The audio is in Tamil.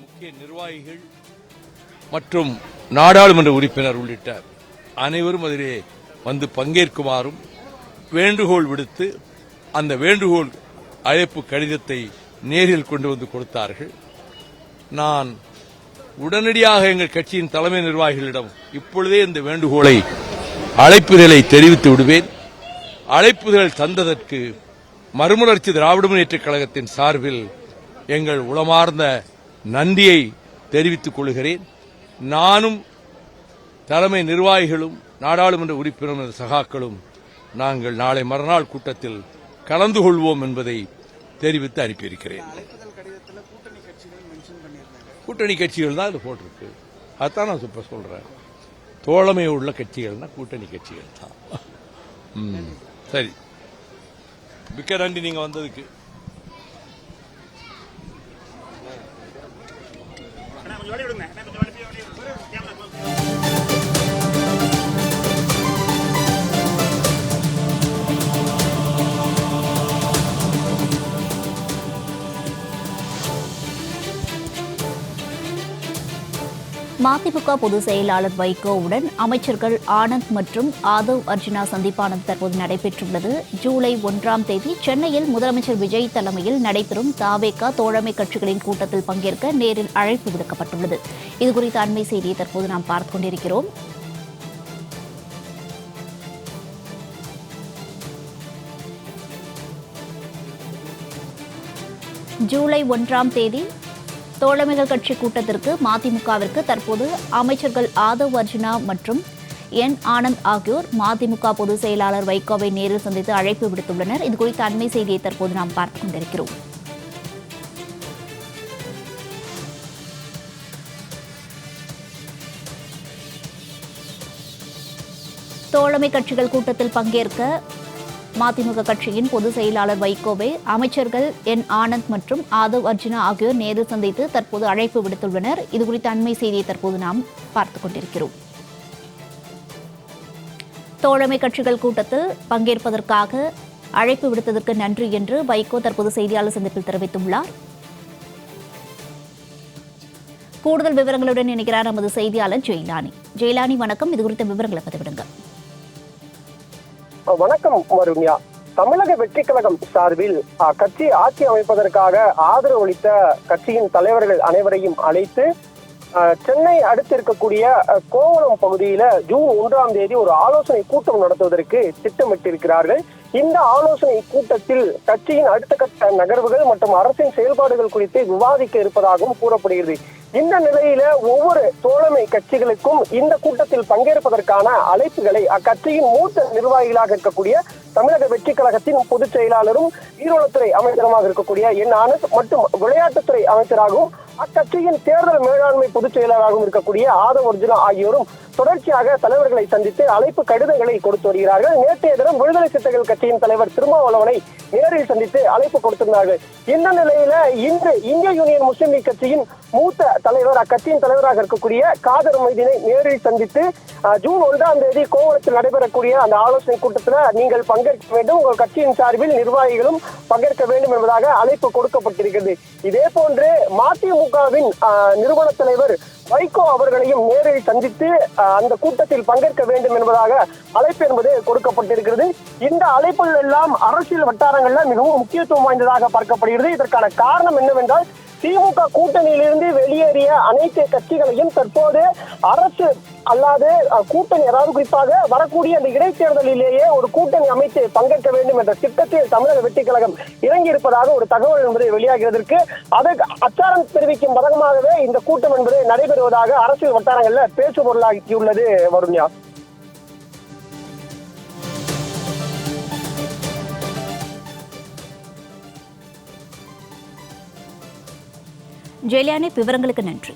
முக்கிய நிர்வாகிகள் மற்றும் நாடாளுமன்ற உறுப்பினர் உள்ளிட்ட அனைவரும் அதிலே வந்து பங்கேற்குமாறும் வேண்டுகோள் விடுத்து அந்த வேண்டுகோள் அழைப்பு கடிதத்தை நேரில் கொண்டு வந்து கொடுத்தார்கள். நான் உடனடியாக எங்கள் கட்சியின் தலைமை நிர்வாகிகளிடம் இப்பொழுதே இந்த வேண்டுகோளை அழைப்புதலை தெரிவித்து விடுவேன். அழைப்புதல் தந்ததற்கு மறுமலர்ச்சி திராவிட முன்னேற்றக் கழகத்தின் சார்பில் எங்கள் உளமார்ந்த நன்றியை தெரிவித்துக் கொள்கிறேன். நானும் தலைமை நிர்வாகிகளும் நாடாளுமன்ற உறுப்பினர் சகாக்களும் நாங்கள் நாளை மறுநாள் கூட்டத்தில் கலந்து கொள்வோம் என்பதை தெரிவித்து அனுப்பியிருக்கிறேன். கூட்டணி கட்சிகள் தான் இது போட்டிருக்கு. அதான் நான் இப்ப சொல்றேன். தோழமை உள்ள கட்சிகள்னா கூட்டணி கட்சிகள் தான். சரி, மிக்க நன்றி நீங்க வந்ததுக்கு. மதிமுக பொதுச் செயலாளர் வைகோவுடன் அமைச்சர்கள் ஆனந்த் மற்றும் ஆதவ் அர்ஜுனா சந்திப்பானது தற்போது நடைபெற்றுள்ளது. ஜூலை 1ஆம் தேதி சென்னையில் முதலமைச்சர் விஜய் தலைமையில் நடைபெறும் தாவேகா தோழமை கட்சிகளின் கூட்டத்தில் பங்கேற்க நேரில் அழைப்பு விடுக்கப்பட்டுள்ளது. இதுகுறித்த அண்மை செய்தியை தற்போது நாம் பார்த்துக் கொண்டிருக்கிறோம். ஜூலை 1ஆம் தேதி தோழமைகள் கட்சி கூட்டத்திற்கு மதிமுகவிற்கு தற்போது அமைச்சர்கள் ஆதவ் அர்ஜுனா மற்றும் என் ஆனந்த் ஆகியோர் மதிமுக பொதுச் செயலாளர் வைகோவை நேரில் சந்தித்து அழைப்பு விடுத்துள்ளனர். இதுகுறித்த அண்மை செய்தியை தற்போது நாம் பார்த்துக் கொண்டிருக்கிறோம். தோழமை கட்சிகள் கூட்டத்தில் பங்கேற்க மதிமுக கட்சியின் பொதுச் செயலாளர் வைகோவை அமைச்சர்கள் என் ஆனந்த் மற்றும் ஆதவ் அர்ஜுனா ஆகியோர் நேரில் சந்தித்து தற்போது அழைப்பு விடுத்துள்ளனர். இதுகுறித்த அண்மை செய்தியை தற்போது நாம் பார்த்துக் கொண்டிருக்கிறோம். தோழமை கட்சிகள் கூட்டத்தில் பங்கேற்பதற்காக அழைப்பு விடுத்ததற்கு நன்றி என்று வைகோ தற்போது செய்தியாளர் சந்திப்பில் தெரிவித்துள்ளார். கூடுதல் விவரங்களுடன் இணைக்கிறார் நமது செய்தியாளர் ஜெயலானி. ஜெயலானி, வணக்கம். இதுகுறித்த விவரங்களை பதிவிடுங்க. வணக்கம் வருண்யா. தமிழக வெற்றி கழகம் சார்பில் கட்சி ஆட்சி அமைப்பதற்காக ஆதரவு அளித்த கட்சியின் தலைவர்கள் அனைவரையும் அழைத்து சென்னை அடுத்து இருக்கக்கூடிய கோவளம் பகுதியில ஜூன் 1ஆம் தேதி ஒரு ஆலோசனை கூட்டம் நடத்துவதற்கு திட்டமிட்டிருக்கிறார்கள். இந்த ஆலோசனை கூட்டத்தில் கட்சியின் அடுத்த கட்ட நகர்வுகள் மற்றும் அரசின் செயல்பாடுகள் குறித்து விவாதிக்க இருப்பதாகவும் கூறப்படுகிறது. இந்த நிலையில ஒவ்வொரு தோழமை கட்சிகளுக்கும் இந்த கூட்டத்தில் பங்கேற்பதற்கான அழைப்புகளை அக்கட்சியின் மூத்த நிர்வாகிகளாக இருக்கக்கூடிய தமிழக வெற்றி கழகத்தின் பொதுச் செயலாளரும் நீர்வளத்துறை அமைச்சருமாக இருக்கக்கூடிய என் ஆனந்த் மற்றும் விளையாட்டுத்துறை அமைச்சராகவும் அக்கட்சியின் தேர்தல் மேலாண்மை பொதுச் செயலாளராகவும் இருக்கக்கூடிய ஆதவ் அர்ஜுனா ஆகியோரும் தொடர்ச்சியாக தலைவர்களை சந்தித்து அழைப்பு கடிதங்களை கொடுத்து வருகிறார்கள். நேற்றைய தினம் விடுதலை சிறுத்தைகள் கட்சியின் தலைவர் திருமாவளவனை நேரில் சந்தித்து அழைப்பு கொடுத்திருந்தார்கள். இந்த நிலையில இன்று இந்திய யூனியன் முஸ்லிம் லீக் கட்சியின் மூத்த தலைவர் அக்கட்சியின் தலைவராக இருக்கக்கூடிய காதர் மைதீனை நேரில் சந்தித்து ஜூன் 1ஆம் தேதி கோவளத்தில் நடைபெறக்கூடிய அந்த ஆலோசனை கூட்டத்தில் நீங்கள் பங்கேற்க வேண்டும், உங்கள் கட்சியின் சார்பில் நிர்வாகிகளும் பங்கேற்க வேண்டும் என்பதாக அழைப்பு கொடுக்கப்பட்டிருக்கிறது. இதே போன்று மதிமுகவின் நிறுவன தலைவர் வைகோ அவர்களையும் நேரில் சந்தித்து அந்த கூட்டத்தில் பங்கேற்க வேண்டும் என்பதாக அழைப்பு என்பது கொடுக்கப்பட்டிருக்கிறது. இந்த அழைப்புகள் எல்லாம் அரசியல் வட்டாரங்கள்ல மிகவும் முக்கியத்துவம் வாய்ந்ததாக பார்க்கப்படுகிறது. இதற்கான காரணம் என்னவென்றால் திமுக கூட்டணியிலிருந்து வெளியேறிய அனைத்து கட்சிகளையும் தற்போது அரசு அல்லாது கூட்டணி, அதாவது குறிப்பாக வரக்கூடிய அந்த இடைத்தேர்தலிலேயே ஒரு கூட்டணி அமைத்து பங்கேற்க வேண்டும் என்ற திட்டத்தில் தமிழக வெற்றி கழகம் இறங்கி இருப்பதாக ஒரு தகவல் என்பது வெளியாகிறதற்கு அதற்கு அச்சாரம் தெரிவிக்கும் பதகமாகவே இந்த கூட்டம் என்பது நடைபெறுவதாக அரசியல் வட்டாரங்கள்ல பேச்சு பொருளாகியுள்ளது. வருண்யா. ஜெயலானி, விவரங்களுக்கு நன்றி.